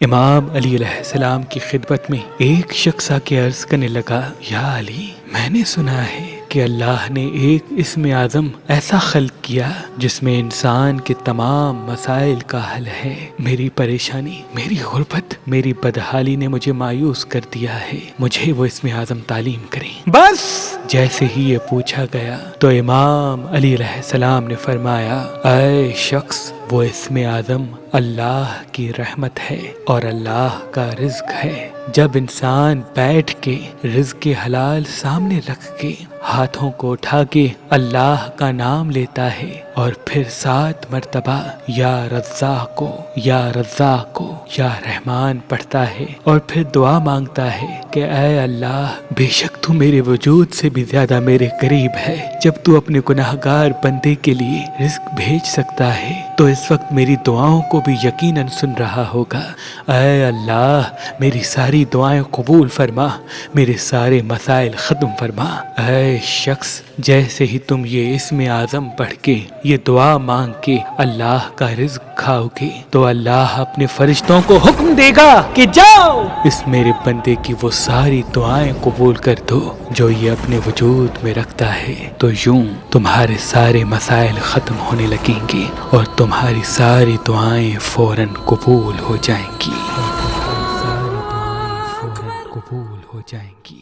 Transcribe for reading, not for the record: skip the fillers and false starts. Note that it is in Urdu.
امام علی علیہ السلام کی خدمت میں ایک شخص آ کے عرض کرنے لگا، یا علی، میں نے سنا ہے کہ اللہ نے ایک اسم اعظم ایسا خلق کیا جس میں انسان کے تمام مسائل کا حل ہے۔ میری پریشانی، میری غربت، میری بدحالی نے مجھے مایوس کر دیا ہے، مجھے وہ اسم اعظم تعلیم کریں۔ بس جیسے ہی یہ پوچھا گیا تو امام علی علیہ السلام نے فرمایا، اے شخص، وہ اسم اعظم اللہ کی رحمت ہے اور اللہ کا رزق ہے۔ جب انسان بیٹھ کے رزق حلال سامنے رکھ کے ہاتھوں کو اٹھا کے اللہ کا نام لیتا ہے اور پھر 7 مرتبہ یا رزاق یا رزاق یا رحمان پڑھتا ہے اور پھر دعا مانگتا ہے کہ اے اللہ، بے شک تو میرے وجود سے بھی زیادہ میرے قریب ہے، جب تو اپنے گناہگار بندے کے لیے رزق بھیج سکتا ہے تو اس وقت میری دعاؤں کو بھی یقیناً سن رہا ہوگا۔ اے اللہ، میری ساری دعائیں قبول فرما، میرے سارے مسائل ختم فرما۔ اے شخص، جیسے ہی تم یہ اسم اعظم پڑھ کے یہ دعا مانگ کے اللہ کا رزق کھاؤ گے تو اللہ اپنے فرشتوں کو حکم دے گا کہ جاؤ اس میرے بندے کی وہ ساری دعائیں قبول کر دو جو یہ اپنے وجود میں رکھتا ہے، تو یوں تمہارے سارے مسائل ختم ہونے لگیں گے اور تمہاری ساری دعائیں فوراً قبول ہو جائیں گی۔ قبول ہو جائیں گی۔